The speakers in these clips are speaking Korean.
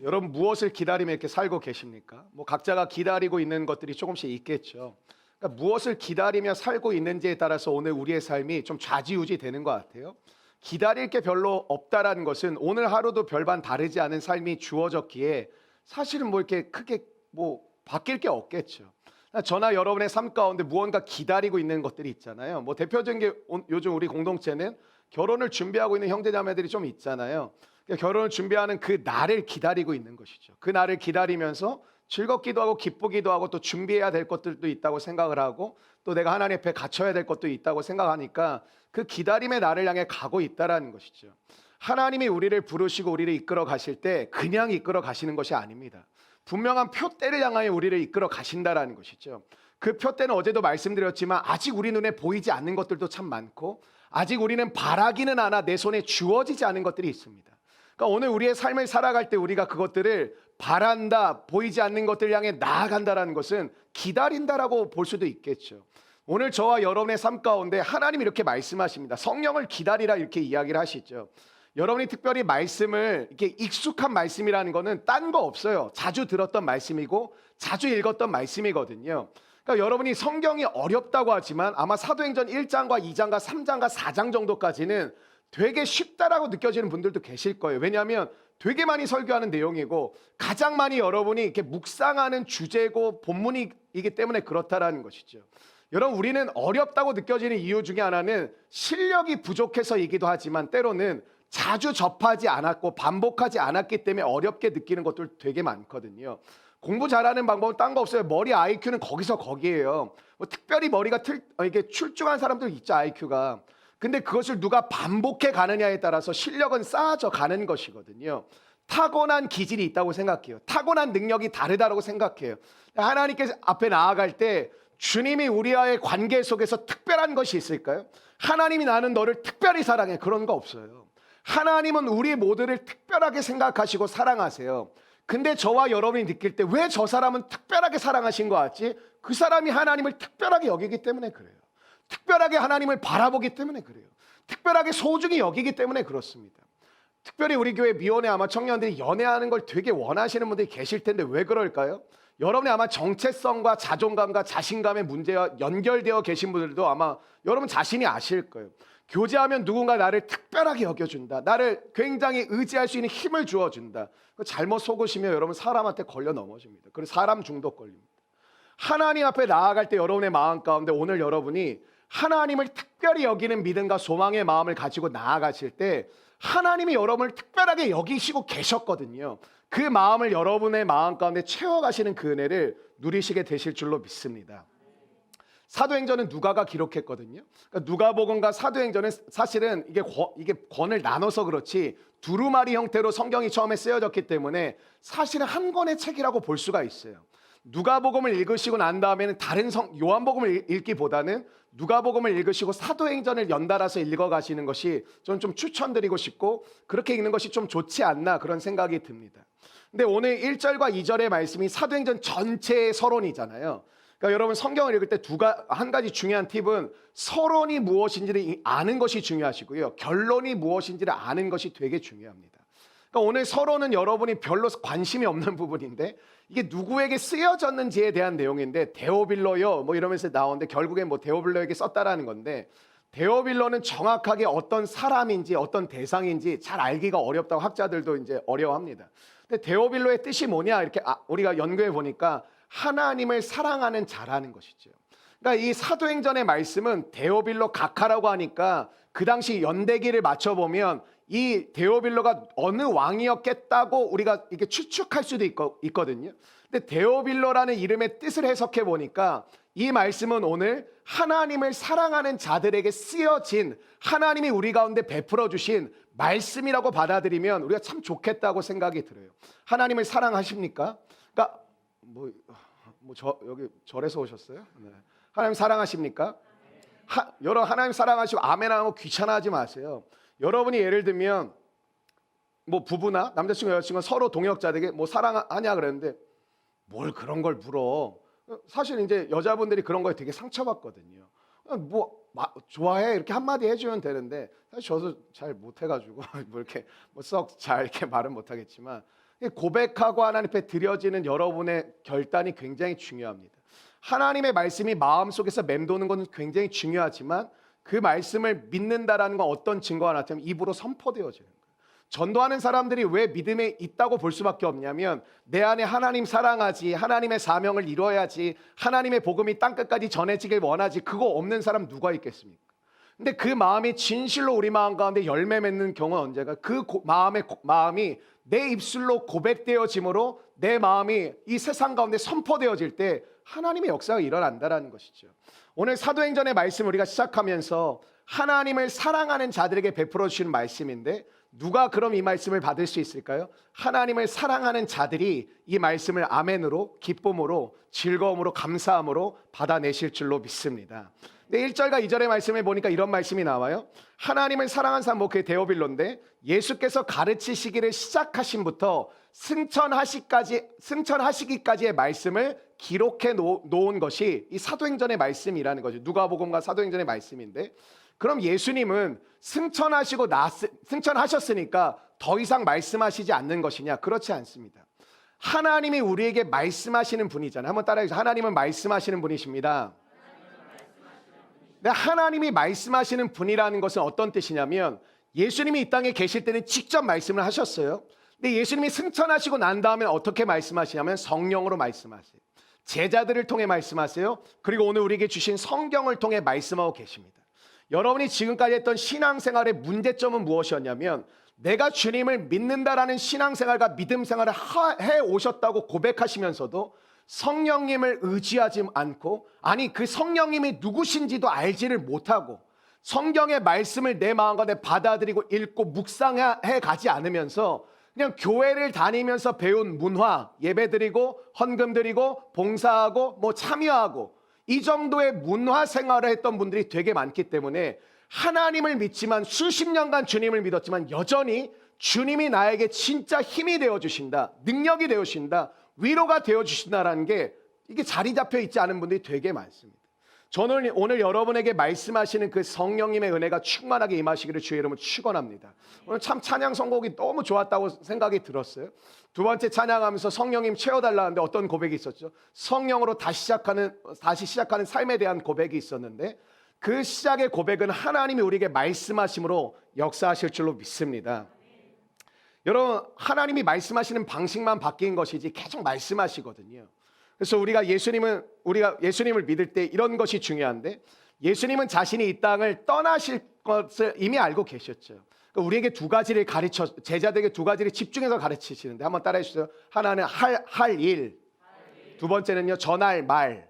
여러분 무엇을 기다리며 이렇게 살고 계십니까? 뭐 각자가 기다리고 있는 것들이 조금씩 있겠죠. 그러니까 무엇을 기다리며 살고 있는지에 따라서 오늘 우리의 삶이 좀 좌지우지 되는 것 같아요. 기다릴 게 별로 없다라는 것은 오늘 하루도 별반 다르지 않은 삶이 주어졌기에 사실은 뭐 이렇게 크게 뭐 바뀔 게 없겠죠. 저나 여러분의 삶 가운데 무언가 기다리고 있는 것들이 있잖아요. 뭐 대표적인 게 요즘 우리 공동체는 결혼을 준비하고 있는 형제자매들이 좀 있잖아요. 그러니까 결혼을 준비하는 그 날을 기다리고 있는 것이죠. 그 날을 기다리면서 즐겁기도 하고 기쁘기도 하고 또 준비해야 될 것들도 있다고 생각을 하고 또 내가 하나님 앞에 갖춰야 될 것도 있다고 생각하니까 그 기다림의 날을 향해 가고 있다라는 것이죠. 하나님이 우리를 부르시고 우리를 이끌어 가실 때 그냥 이끌어 가시는 것이 아닙니다. 분명한 표대를 향하여 우리를 이끌어 가신다라는 것이죠. 그 표대는 어제도 말씀드렸지만 아직 우리 눈에 보이지 않는 것들도 참 많고 아직 우리는 바라기는 않아 내 손에 주어지지 않은 것들이 있습니다. 그러니까 오늘 우리의 삶을 살아갈 때 우리가 그것들을 바란다, 보이지 않는 것들 향해 나아간다라는 것은 기다린다라고 볼 수도 있겠죠. 오늘 저와 여러분의 삶 가운데 하나님이 이렇게 말씀하십니다. 성령을 기다리라 이렇게 이야기를 하시죠. 여러분이 특별히 말씀을 이렇게 익숙한 말씀이라는 거는 딴 거 없어요. 자주 들었던 말씀이고 자주 읽었던 말씀이거든요. 그러니까 여러분이 성경이 어렵다고 하지만 아마 사도행전 1장과 2장과 3장과 4장 정도까지는 되게 쉽다라고 느껴지는 분들도 계실 거예요. 왜냐하면 되게 많이 설교하는 내용이고 가장 많이 여러분이 이렇게 묵상하는 주제고 본문이기 때문에 그렇다라는 것이죠. 여러분 우리는 어렵다고 느껴지는 이유 중에 하나는 실력이 부족해서이기도 하지만 때로는 자주 접하지 않았고 반복하지 않았기 때문에 어렵게 느끼는 것들 되게 많거든요. 공부 잘하는 방법은 딴 거 없어요. 머리 IQ는 거기서 거기에요. 뭐 특별히 머리가 이게 출중한 사람들 있죠, IQ가. 근데 그것을 누가 반복해 가느냐에 따라서 실력은 쌓아져 가는 것이거든요. 타고난 기질이 있다고 생각해요. 타고난 능력이 다르다고 생각해요. 하나님께 앞에 나아갈 때 주님이 우리와의 관계 속에서 특별한 것이 있을까요? 하나님이 나는 너를 특별히 사랑해. 그런 거 없어요. 하나님은 우리 모두를 특별하게 생각하시고 사랑하세요. 근데 저와 여러분이 느낄 때 왜 저 사람은 특별하게 사랑하신 것 같지? 그 사람이 하나님을 특별하게 여기기 때문에 그래요. 특별하게 하나님을 바라보기 때문에 그래요. 특별하게 소중히 여기기 때문에 그렇습니다. 특별히 우리 교회 미혼의 아마 청년들이 연애하는 걸 되게 원하시는 분들이 계실 텐데 왜 그럴까요? 여러분이 아마 정체성과 자존감과 자신감의 문제와 연결되어 계신 분들도 아마 여러분 자신이 아실 거예요. 교제하면 누군가 나를 특별하게 여겨준다. 나를 굉장히 의지할 수 있는 힘을 주어준다. 잘못 속으시면 여러분 사람한테 걸려 넘어집니다. 그래서 사람 중독 걸립니다. 하나님 앞에 나아갈 때 여러분의 마음 가운데 오늘 여러분이 하나님을 특별히 여기는 믿음과 소망의 마음을 가지고 나아가실 때 하나님이 여러분을 특별하게 여기시고 계셨거든요. 그 마음을 여러분의 마음 가운데 채워가시는 그 은혜를 누리시게 되실 줄로 믿습니다. 사도행전은 누가가 기록했거든요. 그러니까 누가복음과 사도행전은 사실은 이게 권을 나눠서 그렇지 두루마리 형태로 성경이 처음에 쓰여졌기 때문에 사실은 한 권의 책이라고 볼 수가 있어요. 누가복음을 읽으시고 난 다음에는 다른 요한복음을 읽기보다는 누가복음을 읽으시고 사도행전을 연달아서 읽어가시는 것이 저는 좀 추천드리고 싶고 그렇게 읽는 것이 좀 좋지 않나 그런 생각이 듭니다. 근데 오늘 1절과 2절의 말씀이 사도행전 전체의 서론이잖아요. 그러니까 여러분 성경을 읽을 때 한 가지 중요한 팁은 서론이 무엇인지를 아는 것이 중요하시고요. 결론이 무엇인지를 아는 것이 되게 중요합니다. 그러니까 오늘 서론은 여러분이 별로 관심이 없는 부분인데 이게 누구에게 쓰여졌는지에 대한 내용인데 데오빌로요 뭐 이러면서 나오는데 결국엔 뭐 데오빌로에게 썼다라는 건데 데오빌로는 정확하게 어떤 사람인지 어떤 대상인지 잘 알기가 어렵다고 학자들도 이제 어려워합니다. 근데 데오빌로의 뜻이 뭐냐 이렇게 우리가 연구해 보니까 하나님을 사랑하는 자라는 것이죠. 그러니까 이 사도행전의 말씀은 데오빌로 각하라고 하니까 그 당시 연대기를 맞춰보면 이 데오빌로가 어느 왕이었겠다고 우리가 이렇게 추측할 수도 있거든요. 근데 데오빌로라는 이름의 뜻을 해석해 보니까 이 말씀은 오늘 하나님을 사랑하는 자들에게 쓰여진 하나님이 우리 가운데 베풀어 주신 말씀이라고 받아들이면 우리가 참 좋겠다고 생각이 들어요. 하나님을 사랑하십니까? 그러니까 여기 절에서 오셨어요? 네. 하나님 사랑하십니까? 여러분 하나님 사랑하시고 아멘하고 귀찮아하지 마세요. 여러분이 예를 들면 뭐 부부나 남자친구 여자친구 서로 동역자들에게 뭐 사랑하냐 그랬는데 뭘 그런 걸 물어. 사실 이제 여자분들이 그런 거에 되게 상처받거든요. 좋아해 이렇게 한마디 해주면 되는데 사실 저도 잘 못해가지고 뭐 이렇게 뭐 썩 잘 이렇게 말은 못하겠지만 고백하고 하나님 앞에 드려지는 여러분의 결단이 굉장히 중요합니다. 하나님의 말씀이 마음속에서 맴도는 건 굉장히 중요하지만 그 말씀을 믿는다라는 건 어떤 증거가 나타나면 입으로 선포되어지는 거예요. 전도하는 사람들이 왜 믿음에 있다고 볼 수밖에 없냐면 내 안에 하나님 사랑하지, 하나님의 사명을 이루어야지, 하나님의 복음이 땅끝까지 전해지길 원하지, 그거 없는 사람 누가 있겠습니까? 근데 그 마음이 진실로 우리 마음 가운데 열매 맺는 경우는 언제가 그 마음이 내 입술로 고백되어짐으로 내 마음이 이 세상 가운데 선포되어질 때 하나님의 역사가 일어난다라는 것이죠. 오늘 사도행전의 말씀 우리가 시작하면서 하나님을 사랑하는 자들에게 베풀어 주시는 말씀인데 누가 그럼 이 말씀을 받을 수 있을까요? 하나님을 사랑하는 자들이 이 말씀을 아멘으로, 기쁨으로, 즐거움으로, 감사함으로 받아내실 줄로 믿습니다. 근데 1절과 2절의 말씀을 보니까 이런 말씀이 나와요. 하나님을 사랑한 사람, 그게 데오빌로인데 예수께서 가르치시기를 시작하신부터 승천하시기까지의 말씀을 기록해 놓은 것이 이 사도행전의 말씀이라는 거죠. 누가복음과 사도행전의 말씀인데 그럼 예수님은 승천하셨으니까 더 이상 말씀하시지 않는 것이냐? 그렇지 않습니다. 하나님이 우리에게 말씀하시는 분이잖아요. 한번 따라해주세요. 하나님은 말씀하시는 분이십니다. 근데 하나님이 말씀하시는 분이라는 것은 어떤 뜻이냐면 예수님이 이 땅에 계실 때는 직접 말씀을 하셨어요. 근데 예수님이 승천하시고 난 다음에 어떻게 말씀하시냐면 성령으로 말씀하세요. 제자들을 통해 말씀하세요. 그리고 오늘 우리에게 주신 성경을 통해 말씀하고 계십니다. 여러분이 지금까지 했던 신앙생활의 문제점은 무엇이었냐면 내가 주님을 믿는다라는 신앙생활과 믿음생활을 해오셨다고 고백하시면서도 성령님을 의지하지 않고 아니 그 성령님이 누구신지도 알지를 못하고 성경의 말씀을 내 마음과 내 받아들이고 읽고 묵상해 가지 않으면서 그냥 교회를 다니면서 배운 문화, 예배드리고 헌금드리고 봉사하고 참여하고 이 정도의 문화 생활을 했던 분들이 되게 많기 때문에 하나님을 믿지만 수십 년간 주님을 믿었지만 여전히 주님이 나에게 진짜 힘이 되어주신다, 능력이 되어주신다, 위로가 되어주신다라는 게 이게 자리 잡혀 있지 않은 분들이 되게 많습니다. 저는 오늘 여러분에게 말씀하시는 그 성령님의 은혜가 충만하게 임하시기를 주의 이름으로 축원합니다. 오늘 참 찬양 선곡이 너무 좋았다고 생각이 들었어요. 두 번째 찬양하면서 성령님 채워달라는데 어떤 고백이 있었죠? 성령으로 다시 시작하는 삶에 대한 고백이 있었는데 그 시작의 고백은 하나님이 우리에게 말씀하심으로 역사하실 줄로 믿습니다. 여러분 하나님이 말씀하시는 방식만 바뀐 것이지 계속 말씀하시거든요. 그래서 우리가 예수님을 믿을 때 이런 것이 중요한데 예수님은 자신이 이 땅을 떠나실 것을 이미 알고 계셨죠. 그러니까 우리에게 두 가지를 제자들에게 두 가지를 집중해서 가르치시는데 한번 따라해 주세요. 하나는 할 일, 두 번째는요 전할 말.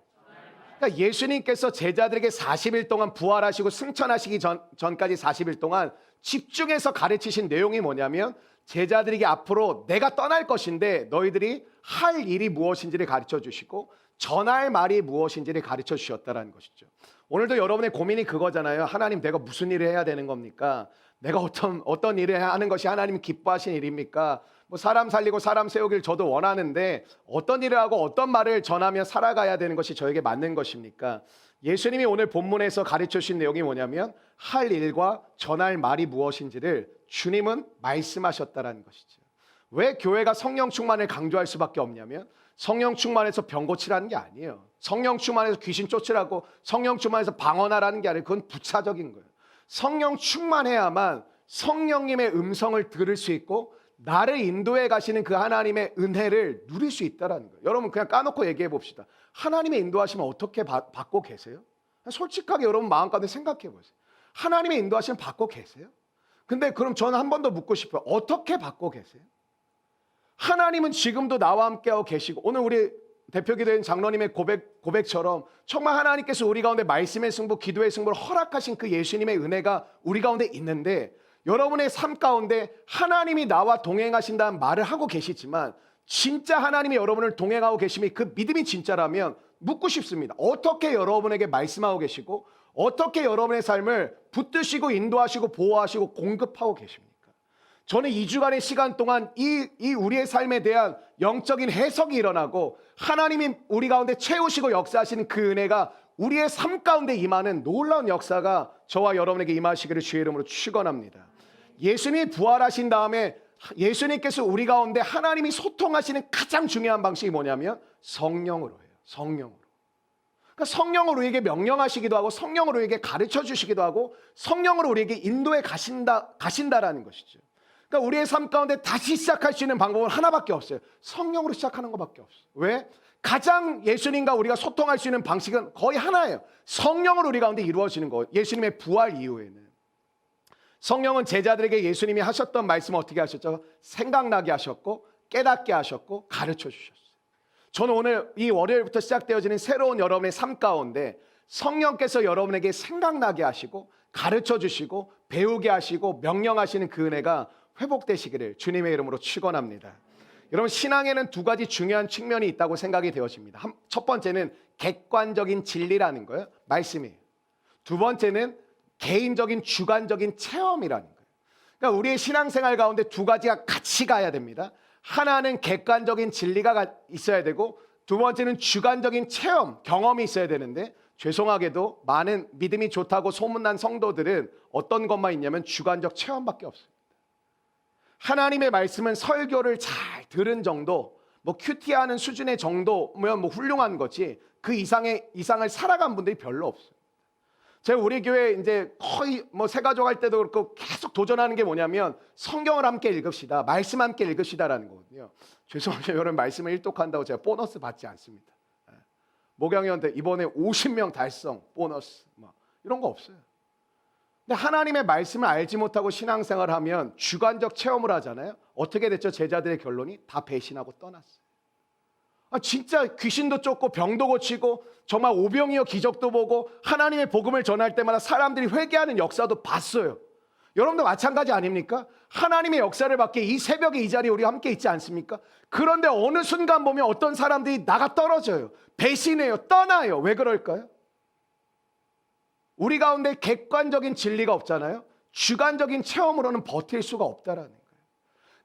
그러니까 예수님께서 제자들에게 40일 동안 부활하시고 승천하시기 전까지 40일 동안 집중해서 가르치신 내용이 뭐냐면 제자들에게 앞으로 내가 떠날 것인데 너희들이 할 일이 무엇인지를 가르쳐 주시고 전할 말이 무엇인지를 가르쳐 주셨다는 것이죠. 오늘도 여러분의 고민이 그거잖아요. 하나님 내가 무슨 일을 해야 되는 겁니까? 내가 어떤 일을 하는 것이 하나님이 기뻐하시는 일입니까? 사람 살리고 사람 세우길 저도 원하는데 어떤 일을 하고 어떤 말을 전하며 살아가야 되는 것이 저에게 맞는 것입니까? 예수님이 오늘 본문에서 가르쳐 주신 내용이 뭐냐면 할 일과 전할 말이 무엇인지를 주님은 말씀하셨다라는 것이죠. 왜 교회가 성령 충만을 강조할 수밖에 없냐면 성령 충만해서 병 고치라는 게 아니에요. 성령 충만해서 귀신 쫓으라고 성령 충만해서 방언하라는 게 아니에요. 그건 부차적인 거예요. 성령 충만해야만 성령님의 음성을 들을 수 있고 나를 인도해 가시는 그 하나님의 은혜를 누릴 수 있다는 거예요. 여러분 그냥 까놓고 얘기해 봅시다. 하나님의 인도하시면 어떻게 받고 계세요? 솔직하게 여러분 마음 가운데 생각해 보세요. 하나님의 인도하시면 받고 계세요? 근데 그럼 저는 한 번 더 묻고 싶어요. 어떻게 받고 계세요? 하나님은 지금도 나와 함께하고 계시고 오늘 우리 대표기도인 장로님의 고백처럼 정말 하나님께서 우리 가운데 말씀의 승부, 기도의 승부를 허락하신 그 예수님의 은혜가 우리 가운데 있는데 여러분의 삶 가운데 하나님이 나와 동행하신다는 말을 하고 계시지만 진짜 하나님이 여러분을 동행하고 계심이 그 믿음이 진짜라면 묻고 싶습니다. 어떻게 여러분에게 말씀하고 계시고 어떻게 여러분의 삶을 붙드시고 인도하시고 보호하시고 공급하고 계십니까? 저는 2주간의 시간 동안 이 우리의 삶에 대한 영적인 해석이 일어나고 하나님이 우리 가운데 채우시고 역사하시는 그 은혜가 우리의 삶 가운데 임하는 놀라운 역사가 저와 여러분에게 임하시기를 주의 이름으로 축원합니다. 예수님이 부활하신 다음에 예수님께서 우리 가운데 하나님이 소통하시는 가장 중요한 방식이 뭐냐면 성령으로 해요. 성령으로. 그러니까 성령으로 우리에게 명령하시기도 하고 성령으로 우리에게 가르쳐 주시기도 하고 성령으로 우리에게 인도해 가신다라는 것이죠. 그러니까 우리의 삶 가운데 다시 시작할 수 있는 방법은 하나밖에 없어요. 성령으로 시작하는 것밖에 없어요. 왜? 가장 예수님과 우리가 소통할 수 있는 방식은 거의 하나예요. 성령으로 우리 가운데 이루어지는 거예요. 예수님의 부활 이후에는. 성령은 제자들에게 예수님이 하셨던 말씀을 어떻게 하셨죠? 생각나게 하셨고 깨닫게 하셨고 가르쳐 주셨어요. 저는 오늘 이 월요일부터 시작되어지는 새로운 여러분의 삶 가운데 성령께서 여러분에게 생각나게 하시고 가르쳐 주시고 배우게 하시고 명령하시는 그 은혜가 회복되시기를 주님의 이름으로 축원합니다. 여러분, 신앙에는 두 가지 중요한 측면이 있다고 생각이 되어집니다. 첫 번째는 객관적인 진리라는 거예요. 말씀이에요. 두 번째는 개인적인 주관적인 체험이라는 거예요. 그러니까 우리의 신앙생활 가운데 두 가지가 같이 가야 됩니다. 하나는 객관적인 진리가 있어야 되고 두 번째는 주관적인 체험, 경험이 있어야 되는데 죄송하게도 많은 믿음이 좋다고 소문난 성도들은 어떤 것만 있냐면 주관적 체험밖에 없습니다. 하나님의 말씀은 설교를 잘 들은 정도, 뭐 큐티하는 수준의 정도면 뭐 훌륭한 거지 그 이상을 살아간 분들이 별로 없어요. 제가 우리 교회 이제 거의 뭐 새가족 할 때도 그렇고 계속 도전하는 게 뭐냐면 성경을 함께 읽읍시다, 말씀 함께 읽읍시다라는 거거든요. 죄송합니다. 여러분, 말씀을 일독한다고 제가 보너스 받지 않습니다. 목양이한테 이번에 50명 달성 보너스 뭐 이런 거 없어요. 근데 하나님의 말씀을 알지 못하고 신앙생활을 하면 주관적 체험을 하잖아요. 어떻게 됐죠? 제자들의 결론이 다 배신하고 떠났어요. 진짜 귀신도 쫓고 병도 고치고 정말 오병이어 기적도 보고 하나님의 복음을 전할 때마다 사람들이 회개하는 역사도 봤어요. 여러분도 마찬가지 아닙니까? 하나님의 역사를 받기에 이 새벽에 이 자리에 우리가 함께 있지 않습니까? 그런데 어느 순간 보면 어떤 사람들이 나가 떨어져요. 배신해요. 떠나요. 왜 그럴까요? 우리 가운데 객관적인 진리가 없잖아요. 주관적인 체험으로는 버틸 수가 없다라는 거예요.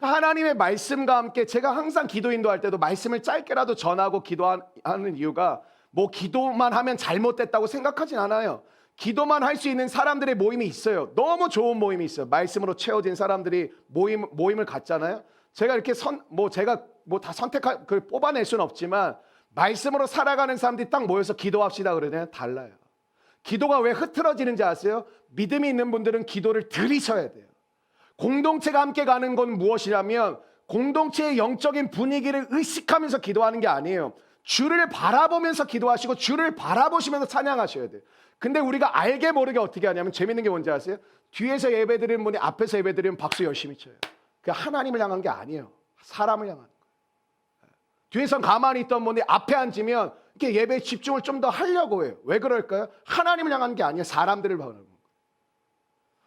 하나님의 말씀과 함께 제가 항상 기도 인도할 때도 말씀을 짧게라도 전하고 기도하는 이유가 뭐 기도만 하면 잘못됐다고 생각하진 않아요. 기도만 할 수 있는 사람들의 모임이 있어요. 너무 좋은 모임이 있어요. 말씀으로 채워진 사람들이 모임을 갖잖아요. 제가 이렇게 제가 다 뽑아낼 수는 없지만 말씀으로 살아가는 사람들이 딱 모여서 기도합시다 그러면 달라요. 기도가 왜 흐트러지는지 아세요? 믿음이 있는 분들은 기도를 들이셔야 돼요. 공동체가 함께 가는 건 무엇이냐면 공동체의 영적인 분위기를 의식하면서 기도하는 게 아니에요. 주를 바라보면서 기도하시고 주를 바라보시면서 찬양하셔야 돼요. 근데 우리가 알게 모르게 어떻게 하냐면 재밌는 게 뭔지 아세요? 뒤에서 예배드리는 분이 앞에서 예배드리면 박수 열심히 쳐요. 그게 하나님을 향한 게 아니에요. 사람을 향한 거예요. 뒤에서 가만히 있던 분이 앞에 앉으면 이렇게 예배에 집중을 좀 더 하려고 해요. 왜 그럴까요? 하나님을 향한 게 아니에요. 사람들을 바라보는 거예요.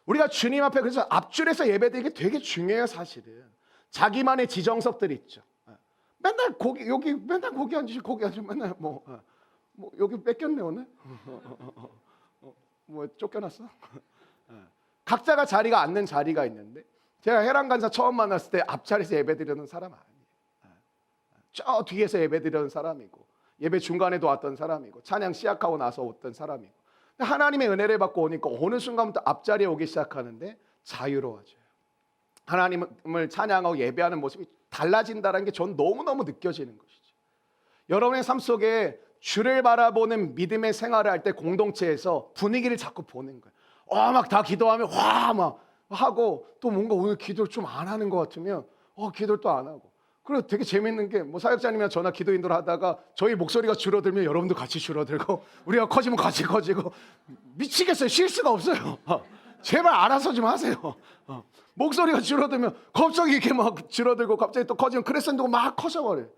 우리가 주님 앞에 그래서 앞줄에서 예배드리는 게 되게 중요해요. 사실은 자기만의 지정석들이 있죠. 맨날 여기 맨날 거기 앉으시고 거기 앉으면 맨날 뭐 여기 뺏겼네 오늘. 뭐 쫓겨났어? 각자가 자리가 앉는 자리가 있는데 제가 해랑 간사 처음 만났을 때 앞자리에서 예배드리는 사람 아니에요. 저 뒤에서 예배드리는 사람이고 예배 중간에도 왔던 사람이고 찬양 시작하고 나서 왔던 사람이고 하나님의 은혜를 받고 오니까 어느 순간부터 앞자리에 오기 시작하는데 자유로워져요. 하나님을 찬양하고 예배하는 모습이 달라진다는 게 전 너무너무 느껴지는 것이죠. 여러분의 삶 속에 주를 바라보는 믿음의 생활을 할 때 공동체에서 분위기를 자꾸 보는 거예요. 막 다 기도하면 와 막 하고 또 뭔가 오늘 기도를 좀 안 하는 것 같으면 기도를 또 안 하고. 그리고 되게 재밌는 게 뭐 사역자님이랑 전화 기도 인도를 하다가 저희 목소리가 줄어들면 여러분도 같이 줄어들고 우리가 커지면 같이 커지고 미치겠어요. 쉴 수가 없어요. 제발 알아서 좀 하세요. 목소리가 줄어들면 갑자기 이렇게 막 줄어들고 갑자기 또 커지면 크레센도가 막 커져버려요.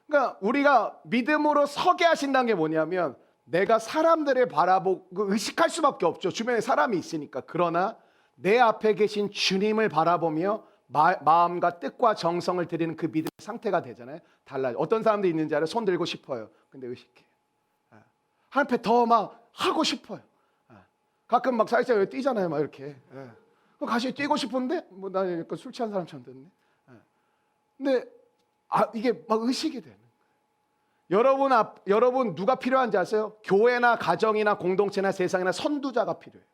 그러니까 우리가 믿음으로 서게 하신다는 게 뭐냐면 내가 사람들을 바라보고 의식할 수밖에 없죠. 주변에 사람이 있으니까. 그러나 내 앞에 계신 주님을 바라보며 마음과 뜻과 정성을 드리는 그 믿음의 상태가 되잖아요. 달라요. 어떤 사람들이 있는지 알아요? 손 들고 싶어요. 근데 의식해요. 한패 더 막 하고 싶어요. 가끔 막 사회자가 뛰잖아요. 막 이렇게. 같이 뛰고 싶은데 뭐 나 술 취한 사람처럼 듣네. 근데 이게 막 의식이 되는 거예요. 여러분 누가 필요한지 아세요? 교회나 가정이나 공동체나 세상이나 선두자가 필요해요.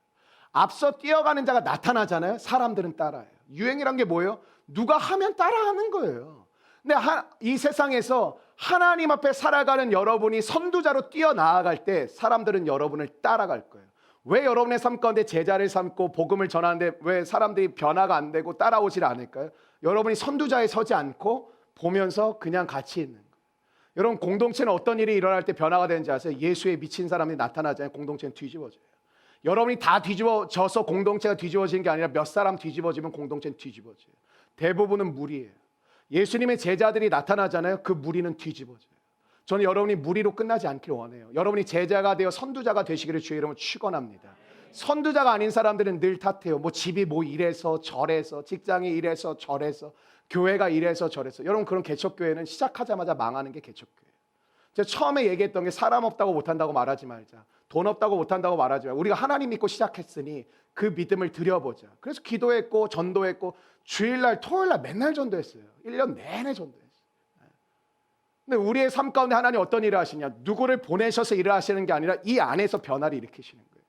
앞서 뛰어가는 자가 나타나잖아요. 사람들은 따라요. 유행이란 게 뭐예요? 누가 하면 따라하는 거예요. 근데 이 세상에서 하나님 앞에 살아가는 여러분이 선두자로 뛰어나아갈 때 사람들은 여러분을 따라갈 거예요. 왜 여러분의 삶 가운데 제자를 삼고 복음을 전하는데 왜 사람들이 변화가 안 되고 따라오질 않을까요? 여러분이 선두자에 서지 않고 보면서 그냥 같이 있는 거예요. 여러분, 공동체는 어떤 일이 일어날 때 변화가 되는지 아세요? 예수에 미친 사람이 나타나잖아요. 공동체는 뒤집어져요. 여러분이 다 뒤집어져서 공동체가 뒤집어지는 게 아니라 몇 사람 뒤집어지면 공동체는 뒤집어져요. 대부분은 무리예요. 예수님의 제자들이 나타나잖아요. 그 무리는 뒤집어져요. 저는 여러분이 무리로 끝나지 않기를 원해요. 여러분이 제자가 되어 선두자가 되시기를 주의 이름으로 축원합니다. 선두자가 아닌 사람들은 늘 탓해요. 뭐 집이 뭐 이래서 저래서, 직장이 이래서 저래서, 교회가 이래서 저래서. 여러분, 그런 개척교회는 시작하자마자 망하는 게 개척교회예요. 제가 처음에 얘기했던 게 사람 없다고 못한다고 말하지 말자. 돈 없다고 못한다고 말하지 말자. 우리가 하나님 믿고 시작했으니 그 믿음을 드려보자. 그래서 기도했고 전도했고 주일날 토요일날 맨날 전도했어요. 1년 내내 전도했어요. 근데 우리의 삶 가운데 하나님 어떤 일을 하시냐? 누구를 보내셔서 일을 하시는 게 아니라 이 안에서 변화를 일으키시는 거예요.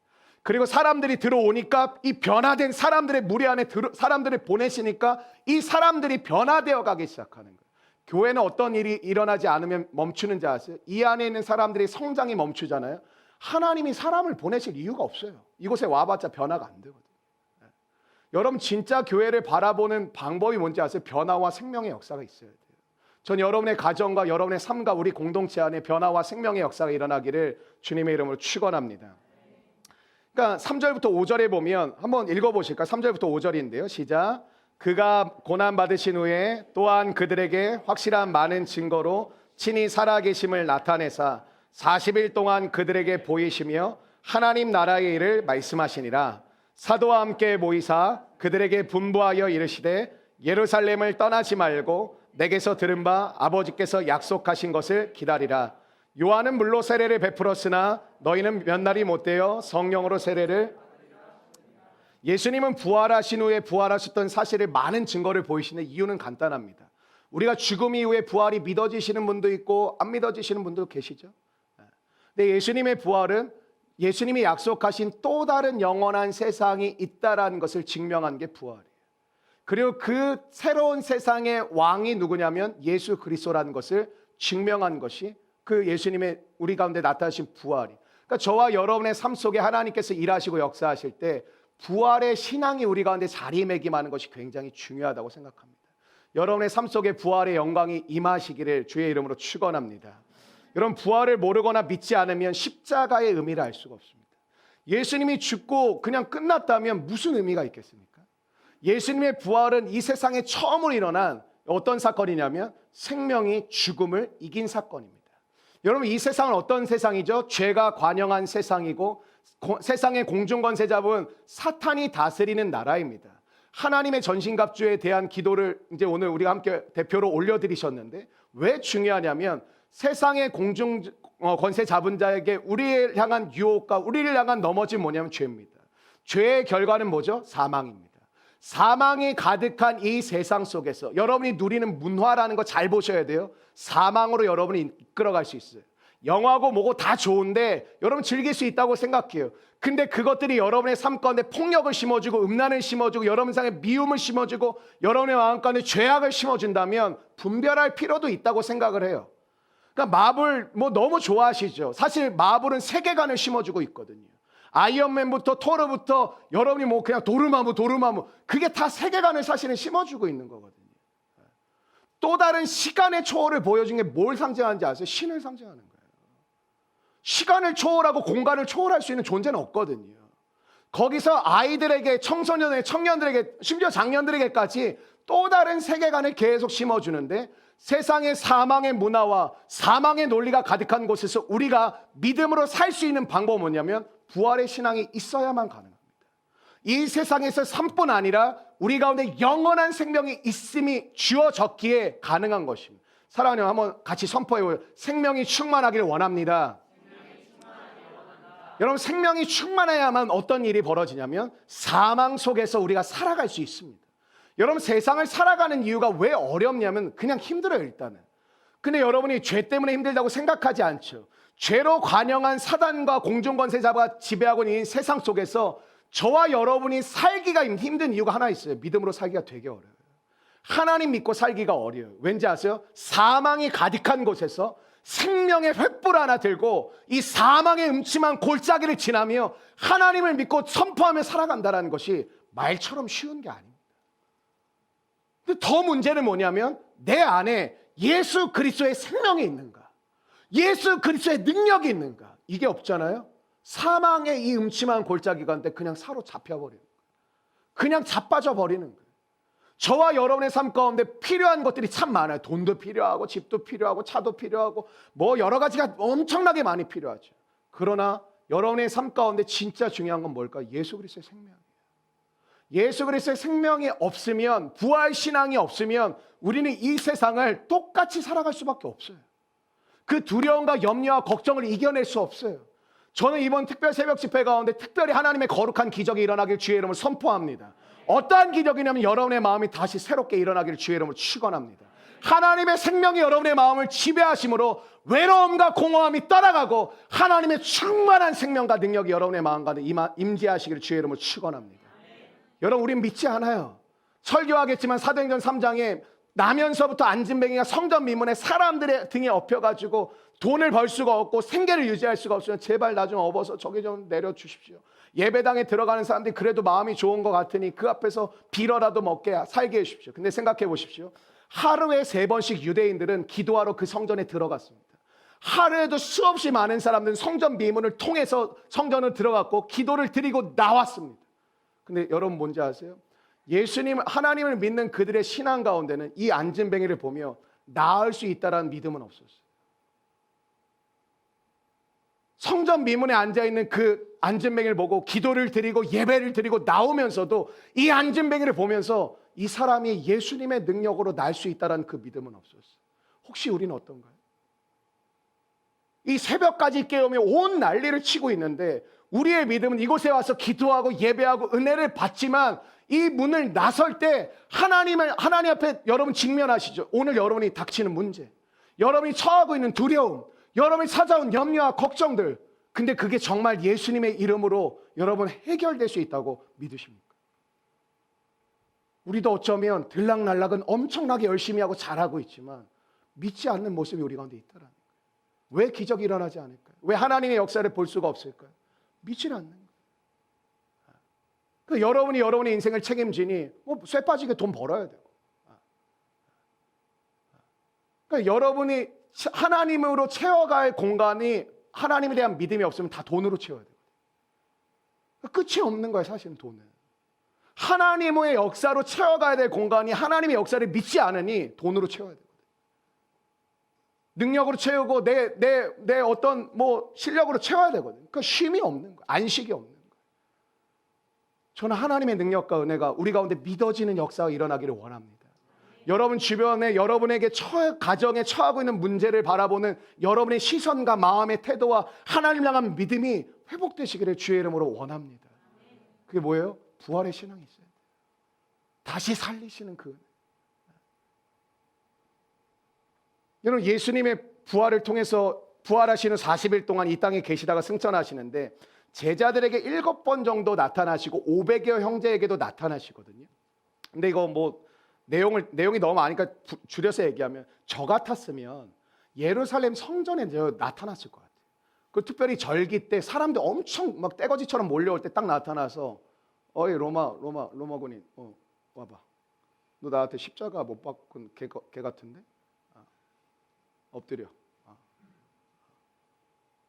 그리고 사람들이 들어오니까 이 변화된 사람들의 무리 안에 사람들을 보내시니까 이 사람들이 변화되어 가기 시작하는 거예요. 교회는 어떤 일이 일어나지 않으면 멈추는지 아세요? 이 안에 있는 사람들의 성장이 멈추잖아요. 하나님이 사람을 보내실 이유가 없어요. 이곳에 와봤자 변화가 안 되거든요. 여러분, 진짜 교회를 바라보는 방법이 뭔지 아세요? 변화와 생명의 역사가 있어야 돼요. 전 여러분의 가정과 여러분의 삶과 우리 공동체 안에 변화와 생명의 역사가 일어나기를 주님의 이름으로 축원합니다. 그러니까 3절부터 5절에 보면 한번 읽어보실까요? 3절부터 5절인데요. 시작. 그가 고난받으신 후에 또한 그들에게 확실한 많은 증거로 친히 살아계심을 나타내사 40일 동안 그들에게 보이시며 하나님 나라의 일을 말씀하시니라. 사도와 함께 모이사 그들에게 분부하여 이르시되 예루살렘을 떠나지 말고 내게서 들은 바 아버지께서 약속하신 것을 기다리라. 요한은 물로 세례를 베풀었으나 너희는 몇 날이 못되어 성령으로 세례를. 예수님은 부활하신 후에 부활하셨던 사실을 많은 증거를 보이시는 이유는 간단합니다. 우리가 죽음 이후에 부활이 믿어지시는 분도 있고 안 믿어지시는 분도 계시죠. 근데 예수님의 부활은 예수님이 약속하신 또 다른 영원한 세상이 있다라는 것을 증명한 게 부활이에요. 그리고 그 새로운 세상의 왕이 누구냐면 예수 그리스도라는 것을 증명한 것이 그 예수님의 우리 가운데 나타나신 부활이. 그러니까 저와 여러분의 삶 속에 하나님께서 일하시고 역사하실 때 부활의 신앙이 우리 가운데 자리매김하는 것이 굉장히 중요하다고 생각합니다. 여러분의 삶 속에 부활의 영광이 임하시기를 주의 이름으로 축원합니다. 여러분, 부활을 모르거나 믿지 않으면 십자가의 의미를 알 수가 없습니다. 예수님이 죽고 그냥 끝났다면 무슨 의미가 있겠습니까? 예수님의 부활은 이 세상에 처음으로 일어난 어떤 사건이냐면 생명이 죽음을 이긴 사건입니다. 여러분, 이 세상은 어떤 세상이죠? 죄가 관영한 세상이고 세상의 공중권세 잡은 사탄이 다스리는 나라입니다. 하나님의 전신갑주에 대한 기도를 이제 오늘 우리가 함께 대표로 올려드리셨는데 왜 중요하냐면 세상의 공중권세 잡은 자에게 우리를 향한 유혹과 우리를 향한 넘어짐 뭐냐면 죄입니다. 죄의 결과는 뭐죠? 사망입니다. 사망이 가득한 이 세상 속에서 여러분이 누리는 문화라는 거 잘 보셔야 돼요. 사망으로 여러분이 이끌어갈 수 있어요. 영화고 뭐고 다 좋은데 여러분 즐길 수 있다고 생각해요. 근데 그것들이 여러분의 삶 가운데 폭력을 심어주고 음란을 심어주고 여러분 상에 미움을 심어주고 여러분의 마음 가운데 죄악을 심어준다면 분별할 필요도 있다고 생각을 해요. 그러니까 마블 뭐 너무 좋아하시죠. 사실 마블은 세계관을 심어주고 있거든요. 아이언맨부터 토르부터 여러분이 뭐 그냥 도르마무 그게 다 세계관을 사실은 심어주고 있는 거거든요. 또 다른 시간의 초월을 보여준 게 뭘 상징하는지 아세요? 신을 상징하는 거예요. 시간을 초월하고 공간을 초월할 수 있는 존재는 없거든요. 거기서 아이들에게 청년들에게 심지어 장년들에게까지 또 다른 세계관을 계속 심어주는데 세상의 사망의 문화와 사망의 논리가 가득한 곳에서 우리가 믿음으로 살 수 있는 방법은 뭐냐면 부활의 신앙이 있어야만 가능합니다. 이 세상에서 삶뿐 아니라 우리 가운데 영원한 생명이 있음이 주어졌기에 가능한 것입니다. 사랑하는 한번 같이 선포해요. 생명이 충만하기를 원합니다. 여러분, 생명이 충만해야만 어떤 일이 벌어지냐면 사망 속에서 우리가 살아갈 수 있습니다. 여러분, 세상을 살아가는 이유가 왜 어렵냐면 그냥 힘들어요, 일단은. 근데 여러분이 죄 때문에 힘들다고 생각하지 않죠. 죄로 관영한 사단과 공중권세자가 지배하고 있는 세상 속에서 저와 여러분이 살기가 힘든 이유가 하나 있어요. 믿음으로 살기가 되게 어려워요. 하나님 믿고 살기가 어려워요. 왠지 아세요? 사망이 가득한 곳에서 생명의 횃불 하나 들고 이 사망의 음침한 골짜기를 지나며 하나님을 믿고 선포하며 살아간다는 것이 말처럼 쉬운 게 아닙니다. 근데 더 문제는 뭐냐면 내 안에 예수 그리스도의 생명이 있는가? 예수 그리스도의 능력이 있는가? 이게 없잖아요. 사망의 이 음침한 골짜기 가운데 그냥 사로잡혀 버리는 거예요. 그냥 자빠져 버리는 거예요. 저와 여러분의 삶 가운데 필요한 것들이 참 많아요. 돈도 필요하고 집도 필요하고 차도 필요하고 뭐 여러 가지가 엄청나게 많이 필요하죠. 그러나 여러분의 삶 가운데 진짜 중요한 건 뭘까? 예수 그리스도의 생명이에요. 예수 그리스도의 생명이 없으면, 부활 신앙이 없으면 우리는 이 세상을 똑같이 살아갈 수밖에 없어요. 그 두려움과 염려와 걱정을 이겨낼 수 없어요. 저는 이번 특별 새벽 집회 가운데 특별히 하나님의 거룩한 기적이 일어나길 주의 이름으로 선포합니다. 어떠한 기적이냐면 여러분의 마음이 다시 새롭게 일어나기를 주의 이름으로 축원합니다. 하나님의 생명이 여러분의 마음을 지배하심으로 외로움과 공허함이 떠나가고 하나님의 충만한 생명과 능력이 여러분의 마음 가운데 임재하시기를 주의 이름으로 축원합니다. 여러분, 우린 믿지 않아요. 설교하겠지만 사도행전 3장에 나면서부터 안진뱅이가 성전 미문에 사람들의 등에 엎여가지고 돈을 벌 수가 없고 생계를 유지할 수가 없으면 제발 나 좀 업어서 저기 좀 내려주십시오. 예배당에 들어가는 사람들이 그래도 마음이 좋은 것 같으니 그 앞에서 빌어라도 먹게 살게 해주십시오. 근데 생각해 보십시오. 하루에 3번씩 유대인들은 기도하러 그 성전에 들어갔습니다. 하루에도 수없이 많은 사람들은 성전 미문을 통해서 성전을 들어갔고 기도를 드리고 나왔습니다. 근데 여러분 뭔지 아세요? 예수님, 하나님을 믿는 그들의 신앙 가운데는 이 안진뱅이를 보며 나을 수 있다라는 믿음은 없었어요. 성전 미문에 앉아있는 그 안진뱅이를 보고 기도를 드리고 예배를 드리고 나오면서도 이 안진뱅이를 보면서 이 사람이 예수님의 능력으로 날 수 있다라는 그 믿음은 없었어요. 혹시 우리는 어떤가요? 이 새벽까지 깨우며 온 난리를 치고 있는데 우리의 믿음은 이곳에 와서 기도하고 예배하고 은혜를 받지만 이 문을 나설 때 하나님 앞에 여러분 직면하시죠. 오늘 여러분이 닥치는 문제, 여러분이 처하고 있는 두려움, 여러분이 찾아온 염려와 걱정들, 근데 그게 정말 예수님의 이름으로 여러분 해결될 수 있다고 믿으십니까? 우리도 어쩌면 들락날락은 엄청나게 열심히 하고 잘하고 있지만 믿지 않는 모습이 우리 가운데 있더라는 거예요. 왜 기적이 일어나지 않을까요? 왜 하나님의 역사를 볼 수가 없을까요? 믿지 않는 거예요. 그 여러분이 여러분의 인생을 책임지니 쇠 빠지게 돈 벌어야 되고, 그러니까 여러분이 하나님으로 채워갈 공간이 하나님에 대한 믿음이 없으면 다 돈으로 채워야 돼요. 끝이 없는 거예요, 사실은 돈은. 하나님의 역사로 채워가야 될 공간이 하나님의 역사를 믿지 않으니 돈으로 채워야 돼요. 능력으로 채우고 내 어떤 실력으로 채워야 되거든요. 그러니까 쉼이 없는 거예요. 안식이 없는 거예요. 저는 하나님의 능력과 은혜가 우리 가운데 믿어지는 역사가 일어나기를 원합니다. 여러분 주변에 여러분에게 가정에 처하고 있는 문제를 바라보는 여러분의 시선과 마음의 태도와 하나님 향한 믿음이 회복되시기를 주의 이름으로 원합니다. 그게 뭐예요? 부활의 신앙이 있어요. 다시 살리시는 그. 여러분, 예수님의 부활을 통해서 부활하시는 40일 동안 이 땅에 계시다가 승천하시는데 제자들에게 7번 정도 나타나시고 500여 형제에게도 나타나시거든요. 근데 이거 내용이 너무 많으니까 줄여서 얘기하면 저 같았으면 예루살렘 성전에 나타났을 것 같아요. 그 특별히 절기 때 사람들 엄청 막 떼거지처럼 몰려올 때 딱 나타나서 어이 로마군인 와봐. 너 나한테 십자가 못 박은 개 같은데? 엎드려.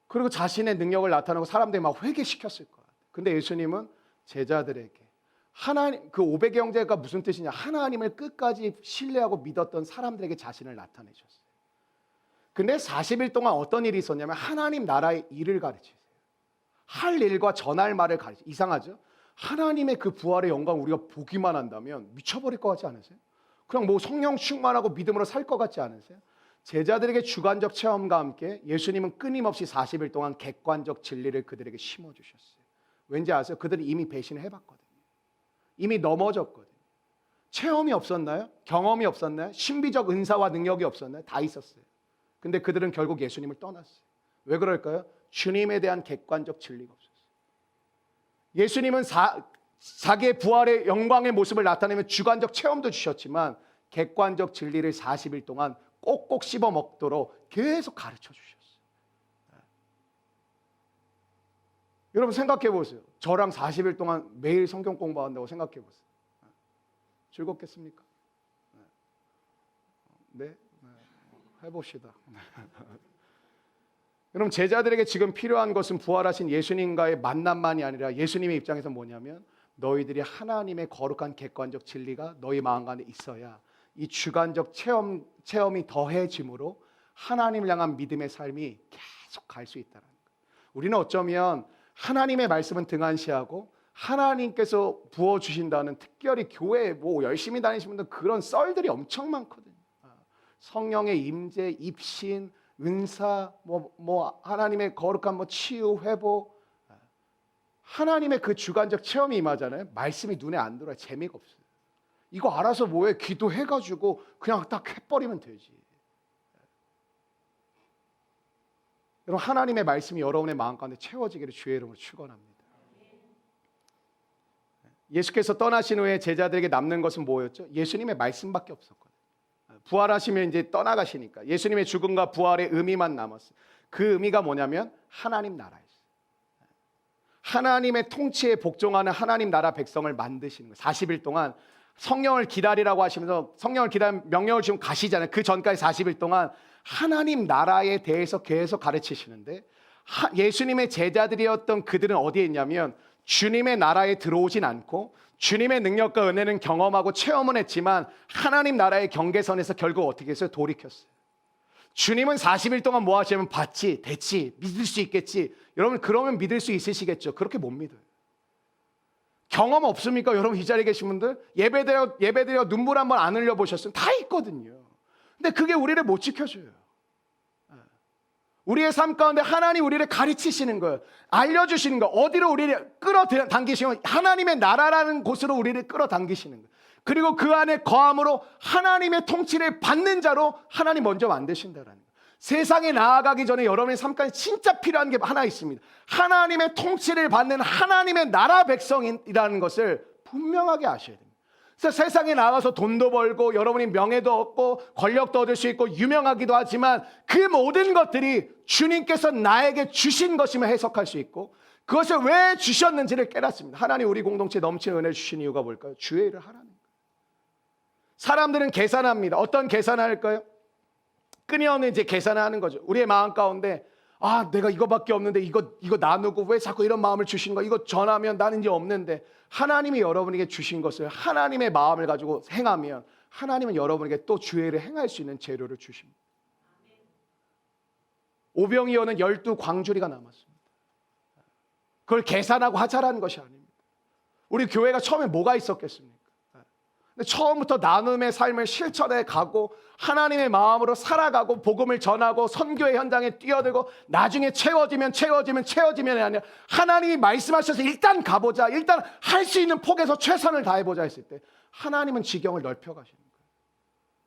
그리고 자신의 능력을 나타내고 사람들이 막 회개시켰을 거야. 근데 예수님은 제자들에게 하나님, 그 500의 형제가 무슨 뜻이냐? 하나님을 끝까지 신뢰하고 믿었던 사람들에게 자신을 나타내셨어요. 근데 40일 동안 어떤 일이 있었냐면 하나님 나라의 일을 가르치세요. 할 일과 전할 말을 가르치세요. 이상하죠? 하나님의 그 부활의 영광 우리가 보기만 한다면 미쳐버릴 것 같지 않으세요? 그냥 성령 충만하고 믿음으로 살 것 같지 않으세요? 제자들에게 주관적 체험과 함께 예수님은 끊임없이 40일 동안 객관적 진리를 그들에게 심어주셨어요. 왠지 아세요? 그들이 이미 배신을 해봤거든요. 이미 넘어졌거든요. 체험이 없었나요? 경험이 없었나요? 신비적 은사와 능력이 없었나요? 다 있었어요. 근데 그들은 결국 예수님을 떠났어요. 왜 그럴까요? 주님에 대한 객관적 진리가 없었어요. 예수님은 자기의 부활의 영광의 모습을 나타내며 주관적 체험도 주셨지만 객관적 진리를 40일 동안 꼭꼭 씹어 먹도록 계속 가르쳐 주셨어요. 여러분 생각해 보세요. 저랑 40일 동안 매일 성경 공부한다고 생각해 보세요. 즐겁겠습니까? 네? 해봅시다. 여러분 제자들에게 지금 필요한 것은 부활하신 예수님과의 만남만이 아니라 예수님의 입장에서 뭐냐면 너희들이 하나님의 거룩한 객관적 진리가 너희 마음 가운데 있어야 이 주관적 체험이 더해짐으로 하나님을 향한 믿음의 삶이 계속 갈 수 있다는 거예요. 우리는 어쩌면 하나님의 말씀은 등한시하고 하나님께서 부어주신다는 특별히 교회에 뭐 열심히 다니시는 분들 그런 썰들이 엄청 많거든요. 성령의 임재, 입신, 은사, 뭐 하나님의 거룩한 뭐 치유, 회복, 하나님의 그 주관적 체험이 임하잖아요. 말씀이 눈에 안 들어요. 재미가 없어요. 이거 알아서 뭐해? 기도해가지고 그냥 딱 해버리면 되지. 여러분 하나님의 말씀이 여러분의 마음 가운데 채워지기를 주의 이름으로 축원합니다. 예수께서 떠나신 후에 제자들에게 남는 것은 뭐였죠? 예수님의 말씀밖에 없었거든요. 부활하시면 이제 떠나가시니까 예수님의 죽음과 부활의 의미만 남았어요. 그 의미가 뭐냐면 하나님 나라였어요. 하나님의 통치에 복종하는 하나님 나라 백성을 만드시는 거예요. 40일 동안 성령을 기다리라고 하시면서 성령을 기다리는 명령을 지금 가시잖아요. 그 전까지 40일 동안 하나님 나라에 대해서 계속 가르치시는데 예수님의 제자들이었던 그들은 어디에 있냐면 주님의 나라에 들어오진 않고 주님의 능력과 은혜는 경험하고 체험은 했지만 하나님 나라의 경계선에서 결국 어떻게 했어요? 돌이켰어요. 주님은 40일 동안 뭐 하시면 봤지, 됐지, 믿을 수 있겠지. 여러분 그러면 믿을 수 있으시겠죠? 그렇게 못 믿어요. 경험 없습니까? 여러분 이 자리에 계신 분들 예배드려 눈물 한번 안 흘려보셨어요? 다 있거든요. 근데 그게 우리를 못 지켜줘요. 우리의 삶 가운데 하나님 우리를 가르치시는 거예요. 알려주시는 거예요. 어디로 우리를 끌어당기시면 하나님의 나라라는 곳으로 우리를 끌어당기시는 거예요. 그리고 그 안에 거함으로 하나님의 통치를 받는 자로 하나님 먼저 만드신다라는 거예요. 세상에 나아가기 전에 여러분의 삶 가운데 진짜 필요한 게 하나 있습니다. 하나님의 통치를 받는 하나님의 나라 백성이라는 것을 분명하게 아셔야 됩니다. 그래서 세상에 나가서 돈도 벌고 여러분이 명예도 얻고 권력도 얻을 수 있고 유명하기도 하지만 그 모든 것들이 주님께서 나에게 주신 것임을 해석할 수 있고 그것을 왜 주셨는지를 깨닫습니다. 하나님 우리 공동체에 넘치는 은혜를 주신 이유가 뭘까요? 주의 일을 하라는 거예요. 사람들은 계산합니다. 어떤 계산을 할까요? 끊임없는 이제 계산을 하는 거죠. 우리의 마음 가운데 내가 이거밖에 없는데 이거 나누고 왜 자꾸 이런 마음을 주신 거야? 이거 전하면 나는 이제 없는데 하나님이 여러분에게 주신 것을 하나님의 마음을 가지고 행하면 하나님은 여러분에게 또 주의 일을 행할 수 있는 재료를 주십니다. 오병이어는 12광주리가 남았습니다. 그걸 계산하고 하자라는 것이 아닙니다. 우리 교회가 처음에 뭐가 있었겠습니까? 근데 처음부터 나눔의 삶을 실천해 가고 하나님의 마음으로 살아가고 복음을 전하고 선교의 현장에 뛰어들고 나중에 채워지면 아니라 하나님이 말씀하셔서 일단 가보자, 일단 할 수 있는 폭에서 최선을 다해보자 했을 때 하나님은 지경을 넓혀가시는 거예요.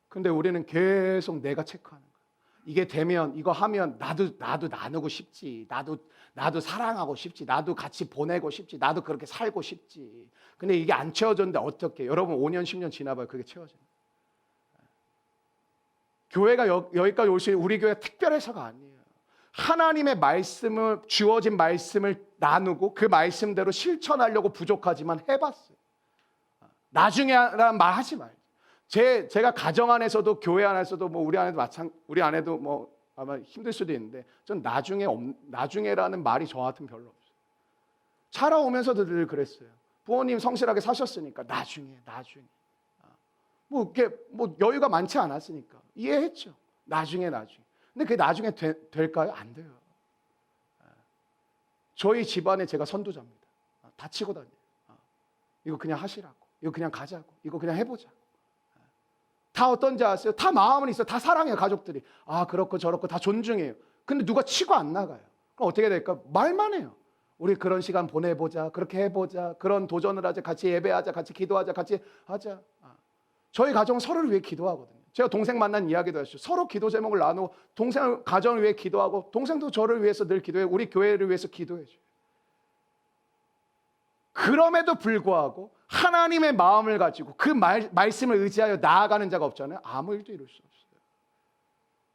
근데 우리는 계속 내가 체크하는 거예요. 이게 되면 이거 하면 나도 나누고 싶지, 나도 사랑하고 싶지, 나도 같이 보내고 싶지, 나도 그렇게 살고 싶지. 근데 이게 안 채워졌는데 어떻게? 여러분 5년 10년 지나봐요. 그게 채워져요. 교회가 여기까지 올 수 있는 우리 교회 특별해서가 아니에요. 하나님의 말씀을 주어진 말씀을 나누고 그 말씀대로 실천하려고 부족하지만 해봤어요. 나중에라는 말 하지 말죠. 제가 가정 안에서도 교회 안에서도 뭐 우리 아내도 뭐 아마 힘들 수도 있는데 전 나중에라는 말이 저한테는 별로 없어요. 살아오면서도 늘 그랬어요. 부모님 성실하게 사셨으니까 나중에 뭐 여유가 많지 않았으니까 이해했죠. 나중에 근데 그게 나중에 될까요? 안 돼요. 저희 집안에 제가 선두자입니다. 다치고 다녀요. 이거 그냥 하시라고, 이거 그냥 가자고, 이거 그냥 해보자. 다 어떤지 아세요? 다 마음은 있어요. 다 사랑해요. 가족들이. 그렇고 저렇고 다 존중해요. 근데 누가 치고 안 나가요. 그럼 어떻게 될까? 말만 해요. 우리 그런 시간 보내보자, 그렇게 해보자, 그런 도전을 하자, 같이 예배하자, 같이 기도하자, 같이 하자. 저희 가정은 서로를 위해 기도하거든요. 제가 동생 만난 이야기도 했죠. 서로 기도 제목을 나누고 동생 가정을 위해 기도하고 동생도 저를 위해서 늘 기도해요. 우리 교회를 위해서 기도해줘요. 그럼에도 불구하고 하나님의 마음을 가지고 그 말씀을 의지하여 나아가는 자가 없잖아요. 아무 일도 이룰 수 없어요.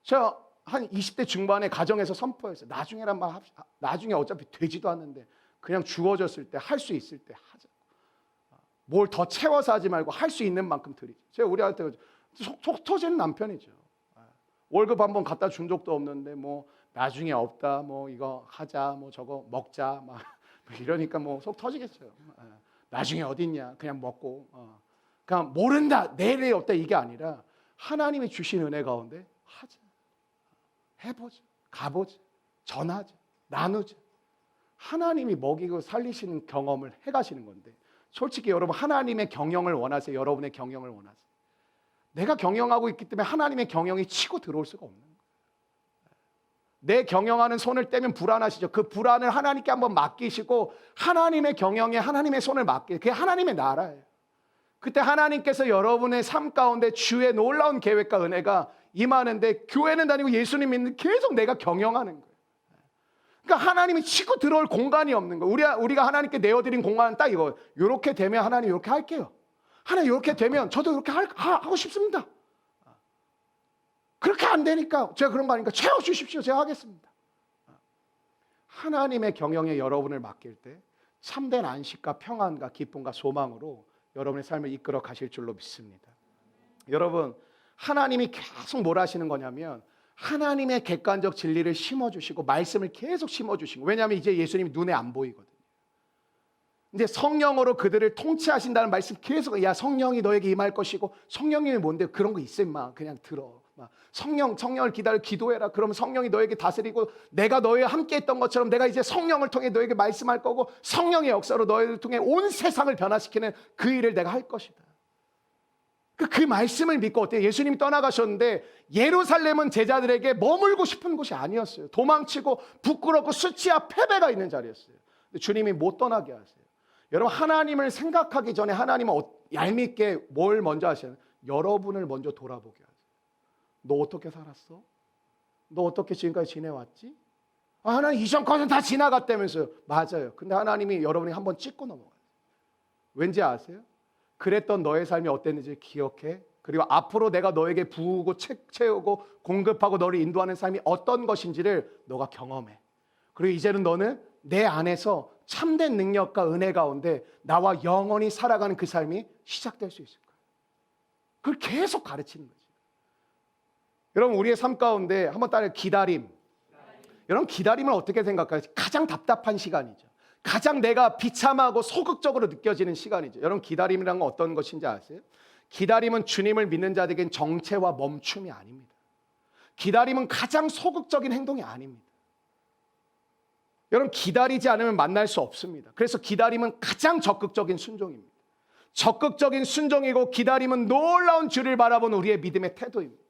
제가 한 20대 중반에 가정에서 선포했어요. 나중에 어차피 되지도 않는데 그냥 주어졌을 때 할 수 있을 때 하자. 뭘 더 채워서 하지 말고 할 수 있는 만큼 드리자. 제가 우리한테 속 터지는 남편이죠. 월급 한번 갖다 준 적도 없는데 뭐 나중에 없다, 뭐 이거 하자, 뭐 저거 먹자, 막 이러니까 뭐 속 터지겠어요. 나중에 어딨냐, 그냥 먹고, 그냥 모른다, 내일이 없다 이게 아니라 하나님이 주신 은혜 가운데 하자, 해보자, 가보자, 전하자, 나누자. 하나님이 먹이고 살리시는 경험을 해가시는 건데, 솔직히 여러분 하나님의 경영을 원하세요? 여러분의 경영을 원하세요? 내가 경영하고 있기 때문에 하나님의 경영이 치고 들어올 수가 없는 거예요. 내 경영하는 손을 떼면 불안하시죠? 그 불안을 하나님께 한번 맡기시고 하나님의 경영에 하나님의 손을 맡기세요. 그게 하나님의 나라예요. 그때 하나님께서 여러분의 삶 가운데 주의 놀라운 계획과 은혜가 임하는데, 교회는 다니고 예수님 믿는 계속 내가 경영하는 거예요. 그러니까 하나님이 치고 들어올 공간이 없는 거예요. 우리가 하나님께 내어드린 공간은 딱 이거. 이렇게 되면 하나님 이렇게 할게요. 하나님 이렇게 되면 저도 이렇게 하고 싶습니다. 그렇게 안 되니까 제가 그런 거 아니까 채워주십시오. 제가 하겠습니다. 하나님의 경영에 여러분을 맡길 때 참된 안식과 평안과 기쁨과 소망으로 여러분의 삶을 이끌어 가실 줄로 믿습니다. 여러분, 하나님이 계속 뭘 하시는 거냐면 하나님의 객관적 진리를 심어주시고 말씀을 계속 심어주시고, 왜냐하면 이제 예수님이 눈에 안 보이거든요. 이제 성령으로 그들을 통치하신다는 말씀 계속, 야 성령이 너에게 임할 것이고, 성령님이 뭔데? 그런 거 있어 임마, 그냥 들어. 성령을 기다려 기도해라. 그러면 성령이 너에게 다스리고, 내가 너희와 함께 했던 것처럼 내가 이제 성령을 통해 너에게 말씀할 거고, 성령의 역사로 너희를 통해 온 세상을 변화시키는 그 일을 내가 할 것이다. 그 말씀을 믿고, 어때요? 예수님이 떠나가셨는데 예루살렘은 제자들에게 머물고 싶은 곳이 아니었어요. 도망치고 부끄럽고 수치와 패배가 있는 자리였어요. 근데 주님이 못 떠나게 하세요. 여러분, 하나님을 생각하기 전에 하나님은 얄밉게 뭘 먼저 하시나요? 여러분을 먼저 돌아보게 하세요. 너 어떻게 살았어? 너 어떻게 지금까지 지내왔지? 하나님 이전 것은 다 지나갔다면서요. 맞아요. 근데 하나님이 여러분이 한번 찍고 넘어가요. 왠지 아세요? 그랬던 너의 삶이 어땠는지 기억해. 그리고 앞으로 내가 너에게 부으고 채우고 공급하고 너를 인도하는 삶이 어떤 것인지를 너가 경험해. 그리고 이제는 너는 내 안에서 참된 능력과 은혜 가운데 나와 영원히 살아가는 그 삶이 시작될 수 있을 거예요. 그걸 계속 가르치는 거지. 여러분, 우리의 삶 가운데 한번 따라 기다림. 여러분, 기다림을 어떻게 생각해요? 가장 답답한 시간이죠. 가장 내가 비참하고 소극적으로 느껴지는 시간이죠. 여러분, 기다림이란 건 어떤 것인지 아세요? 기다림은 주님을 믿는 자들에겐 정체와 멈춤이 아닙니다. 기다림은 가장 소극적인 행동이 아닙니다. 여러분, 기다리지 않으면 만날 수 없습니다. 그래서 기다림은 가장 적극적인 순종입니다. 적극적인 순종이고, 기다림은 놀라운 주를 바라보는 우리의 믿음의 태도입니다.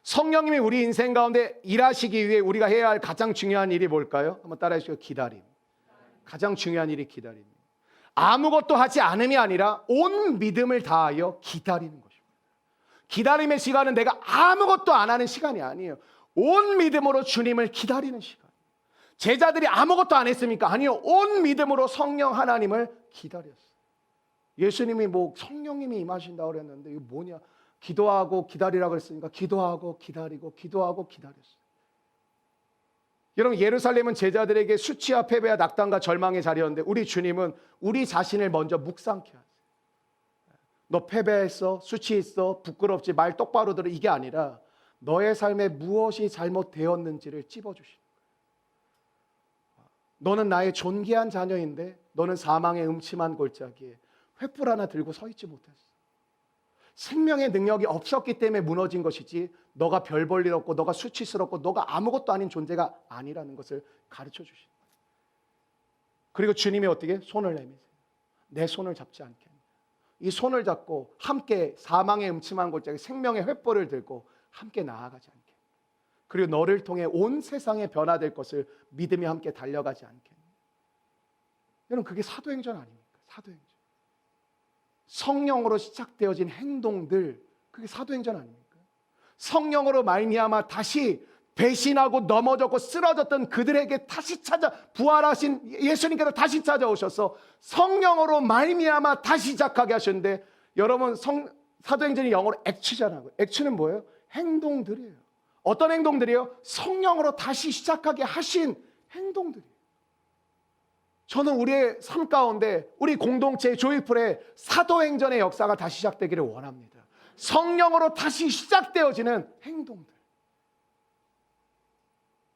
성령님이 우리 인생 가운데 일하시기 위해 우리가 해야 할 가장 중요한 일이 뭘까요? 한번 따라해 주시죠. 기다림. 가장 중요한 일이 기다림입니다. 아무것도 하지 않음이 아니라 온 믿음을 다하여 기다리는 것입니다. 기다림의 시간은 내가 아무것도 안 하는 시간이 아니에요. 온 믿음으로 주님을 기다리는 시간. 제자들이 아무것도 안 했습니까? 아니요. 온 믿음으로 성령 하나님을 기다렸어요. 예수님이 뭐 성령님이 임하신다고 그랬는데 이거 뭐냐? 기도하고 기다리라고 했으니까 기도하고 기다리고 기도하고 기다렸어요. 여러분, 예루살렘은 제자들에게 수치와 패배와 낙담과 절망의 자리였는데 우리 주님은 우리 자신을 먼저 묵상케 하세요. 너 패배했어, 수치했어, 부끄럽지, 말 똑바로 들어, 이게 아니라 너의 삶에 무엇이 잘못되었는지를 찝어주시는 거예요. 너는 나의 존귀한 자녀인데 너는 사망의 음침한 골짜기에 횃불 하나 들고 서 있지 못했어. 생명의 능력이 없었기 때문에 무너진 것이지 너가 별 볼 일 없고 너가 수치스럽고 너가 아무것도 아닌 존재가 아니라는 것을 가르쳐 주신 거예요. 그리고 주님이 어떻게? 손을 내미세요. 내 손을 잡지 않게. 이 손을 잡고 함께 사망의 음침한 골짜기 생명의 횃불을 들고 함께 나아가지 않게. 그리고 너를 통해 온 세상에 변화될 것을 믿음이 함께 달려가지 않게. 여러분, 그게 사도행전 아닙니까? 사도행전. 성령으로 시작되어진 행동들, 그게 사도행전 아닙니까? 성령으로 말미암아 다시 배신하고 넘어졌고 쓰러졌던 그들에게 다시 부활하신 예수님께서 다시 찾아오셔서 성령으로 말미암아 다시 시작하게 하셨는데, 여러분 사도행전이 영어로 액츠잖아요. 액츠는 뭐예요? 행동들이에요. 어떤 행동들이에요? 성령으로 다시 시작하게 하신 행동들이에요. 저는 우리의 삶 가운데 우리 공동체 조이풀의 사도행전의 역사가 다시 시작되기를 원합니다. 성령으로 다시 시작되어지는 행동들.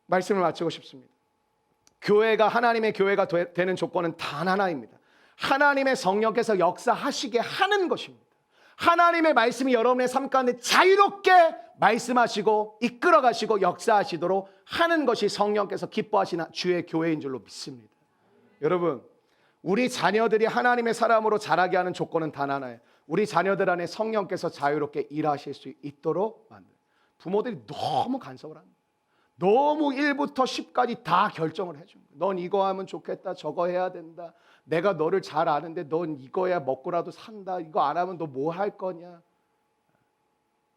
말씀을 마치고 싶습니다. 교회가 하나님의 교회가 되는 조건은 단 하나입니다. 하나님의 성령께서 역사하시게 하는 것입니다. 하나님의 말씀이 여러분의 삶 가운데 자유롭게 말씀하시고 이끌어가시고 역사하시도록 하는 것이 성령께서 기뻐하시는 주의 교회인 줄로 믿습니다. 여러분, 우리 자녀들이 하나님의 사람으로 자라게 하는 조건은 단 하나예요. 우리 자녀들 안에 성령께서 자유롭게 일하실 수 있도록 만듭니다. 부모들이 너무 간섭을 합니다. 너무 1부터 10까지 다 결정을 해줍니다. 넌 이거 하면 좋겠다, 저거 해야 된다, 내가 너를 잘 아는데 넌 이거야 먹고라도 산다, 이거 안 하면 너 뭐 할 거냐.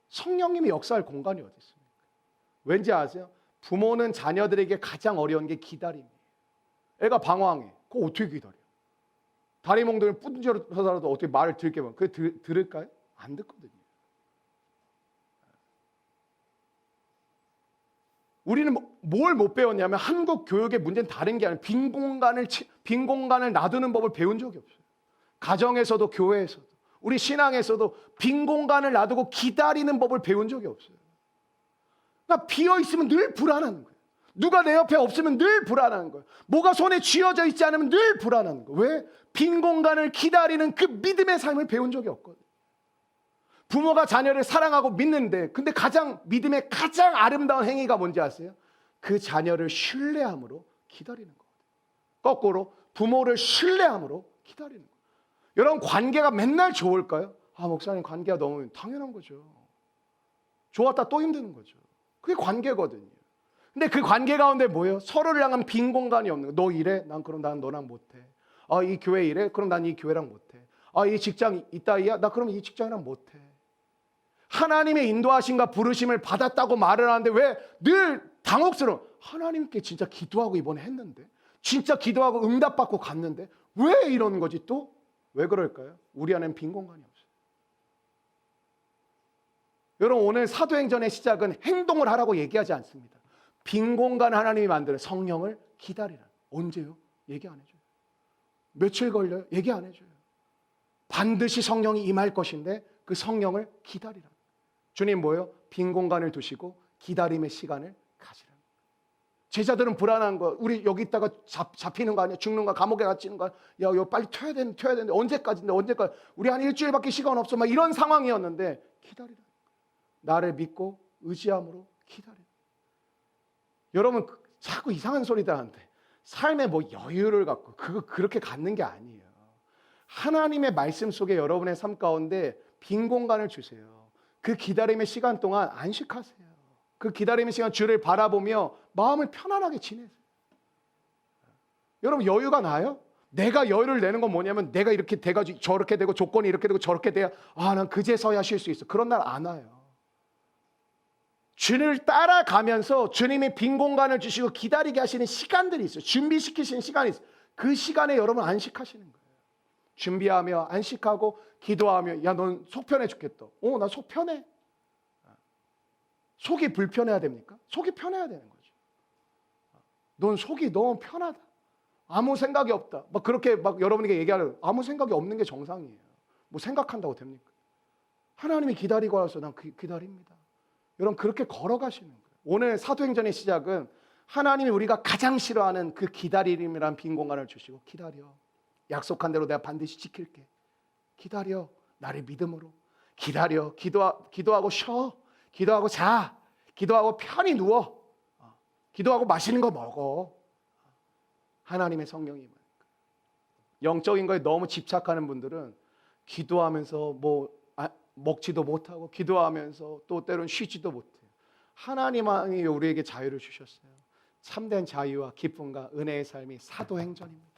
성령님이 역사할 공간이 어디 있습니까? 왠지 아세요? 부모는 자녀들에게 가장 어려운 게 기다림이에요. 애가 방황해. 그거 어떻게 기다려? 다리 몽둥이를 뿌둥져서라도 어떻게 말을 들게 하면 그게 들을까요? 안 듣거든요. 우리는 뭘 못 배웠냐면, 한국 교육의 문제는 다른 게 아니라 빈 공간을 놔두는 법을 배운 적이 없어요. 가정에서도 교회에서도 우리 신앙에서도 빈 공간을 놔두고 기다리는 법을 배운 적이 없어요. 그러니까 비어 있으면 늘 불안한 거예요. 누가 내 옆에 없으면 늘 불안한 거예요. 뭐가 손에 쥐어져 있지 않으면 늘 불안한 거예요. 왜? 빈 공간을 기다리는 그 믿음의 삶을 배운 적이 없거든요. 부모가 자녀를 사랑하고 믿는데, 근데 믿음의 가장 아름다운 행위가 뭔지 아세요? 그 자녀를 신뢰함으로 기다리는 거거든요. 거꾸로 부모를 신뢰함으로 기다리는 거예요. 여러분, 관계가 맨날 좋을까요? 목사님 관계가 너무 당연한 거죠. 좋았다 또 힘드는 거죠. 그게 관계거든요. 근데 그 관계 가운데 뭐예요? 서로를 향한 빈 공간이 없는 거예요. 너 이래? 그럼 난 너랑 못해. 이 교회 이래? 그럼 난 이 교회랑 못해. 이 직장 이따위야? 나 그럼 이 직장이랑 못해. 하나님의 인도하심과 부르심을 받았다고 말을 하는데 왜 늘 당혹스러워? 하나님께 진짜 기도하고 이번에 했는데, 진짜 기도하고 응답받고 갔는데 왜 이런 거지 또? 왜 그럴까요? 우리 안에는 빈 공간이 없어요. 여러분, 오늘 사도행전의 시작은 행동을 하라고 얘기하지 않습니다. 빈 공간 하나님이 만드는 성령을 기다리라. 언제요? 얘기 안 해줘요. 며칠 걸려요? 얘기 안 해줘요. 반드시 성령이 임할 것인데 그 성령을 기다리라. 주님 뭐예요? 빈 공간을 두시고 기다림의 시간을 가지라. 제자들은 불안한 거, 우리 여기 있다가 잡히는 거 아니야? 죽는 거, 감옥에 갇히는 거, 야, 이거 빨리 튀어야 되는데 언제까지인데 우리 한 일주일밖에 시간 없어, 막 이런 상황이었는데 기다리라. 나를 믿고 의지함으로 기다리라. 여러분, 자꾸 이상한 소리들 하는데 삶에 뭐 여유를 갖고 그렇게 갖는 게 아니에요. 하나님의 말씀 속에 여러분의 삶 가운데 빈 공간을 주세요. 그 기다림의 시간 동안 안식하세요. 그 기다림의 시간 주를 바라보며 마음을 편안하게 지내세요. 여러분, 여유가 나요? 내가 여유를 내는 건 뭐냐면, 내가 이렇게 돼가지고 저렇게 되고 조건이 이렇게 되고 저렇게 돼야 난 그제서야 쉴 수 있어. 그런 날 안 와요. 주님을 따라가면서 주님이 빈 공간을 주시고 기다리게 하시는 시간들이 있어요. 준비시키시는 시간이 있어요. 그 시간에 여러분 안식하시는 거예요. 준비하며 안식하고 기도하며, 야, 넌 속 편해 죽겠다. 나 속 편해. 속이 불편해야 됩니까? 속이 편해야 되는 거죠. 넌 속이 너무 편하다. 아무 생각이 없다. 막 그렇게 막 여러분에게 얘기하는, 아무 생각이 없는 게 정상이에요. 뭐 생각한다고 됩니까? 하나님이 기다리고 와서 난 기다립니다. 여러분, 그렇게 걸어가시는 거예요. 오늘 사도행전의 시작은 하나님이 우리가 가장 싫어하는 그 기다림이란 빈 공간을 주시고, 기다려. 약속한 대로 내가 반드시 지킬게. 기다려. 나를 믿음으로. 기다려. 기도하고 쉬어. 기도하고 자. 기도하고 편히 누워. 기도하고 맛있는 거 먹어. 하나님의 성령이 영적인 거에 너무 집착하는 분들은 기도하면서 먹지도 못하고 기도하면서 또 때로는 쉬지도 못해요. 하나님이 우리에게 자유를 주셨어요. 참된 자유와 기쁨과 은혜의 삶이 사도행전입니다.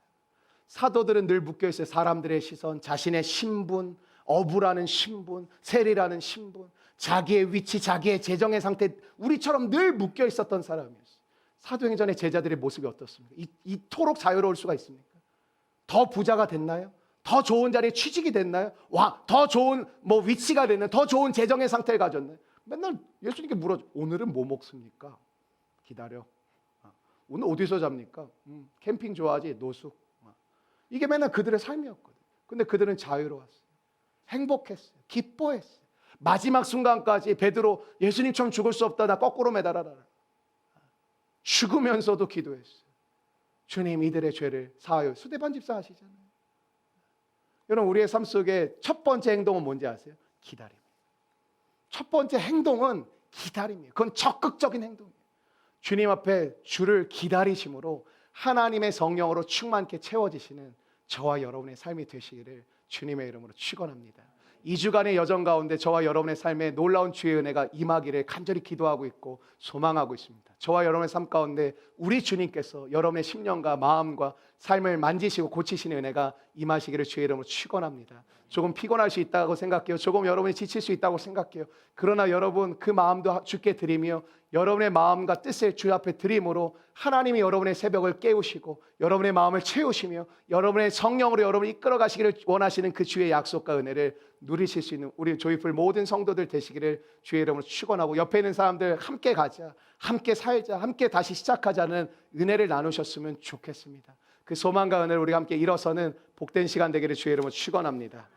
사도들은 늘 묶여있어요. 사람들의 시선, 자신의 신분, 어부라는 신분, 세리라는 신분, 자기의 위치, 자기의 재정의 상태, 우리처럼 늘 묶여 있었던 사람이었어요. 사도행전의 제자들의 모습이 어떻습니까? 이토록 자유로울 수가 있습니까? 더 부자가 됐나요? 더 좋은 자리에 취직이 됐나요? 더 좋은 위치가 됐나요? 더 좋은 재정의 상태를 가졌나요? 맨날 예수님께 물어줘. 오늘은 뭐 먹습니까? 기다려. 오늘 어디서 잡니까? 캠핑 좋아하지? 노숙. 이게 맨날 그들의 삶이었거든. 근데 그들은 자유로웠어요. 행복했어요. 기뻐했어요. 마지막 순간까지 베드로, 예수님처럼 죽을 수 없다. 나 거꾸로 매달아라. 죽으면서도 기도했어요. 주님, 이들의 죄를 사하여. 스데반 집사 아시잖아요. 여러분, 우리의 삶 속에 첫 번째 행동은 뭔지 아세요? 기다림. 첫 번째 행동은 기다림이에요. 그건 적극적인 행동이에요. 주님 앞에 주를 기다리심으로 하나님의 성령으로 충만케 채워지시는 저와 여러분의 삶이 되시기를 주님의 이름으로 축원합니다. 2주간의 여정 가운데 저와 여러분의 삶에 놀라운 주의 은혜가 임하기를 간절히 기도하고 있고 소망하고 있습니다. 저와 여러분의 삶 가운데 우리 주님께서 여러분의 심령과 마음과 삶을 만지시고 고치시는 은혜가 임하시기를 주의 이름으로 축원합니다. 조금 피곤할 수 있다고 생각해요. 조금 여러분이 지칠 수 있다고 생각해요. 그러나 여러분 그 마음도 주께 드리며 여러분의 마음과 뜻을 주 앞에 드림으로 하나님이 여러분의 새벽을 깨우시고 여러분의 마음을 채우시며 여러분의 성령으로 여러분을 이끌어 가시기를 원하시는 그 주의 약속과 은혜를 누리실 수 있는 우리 조이풀 모든 성도들 되시기를 주의 이름으로 축원하고, 옆에 있는 사람들 함께 가자, 함께 살자, 함께 다시 시작하자는 은혜를 나누셨으면 좋겠습니다. 그 소망과 은혜를 우리가 함께 일어서는 복된 시간 되기를 주의 이름으로 축원합니다.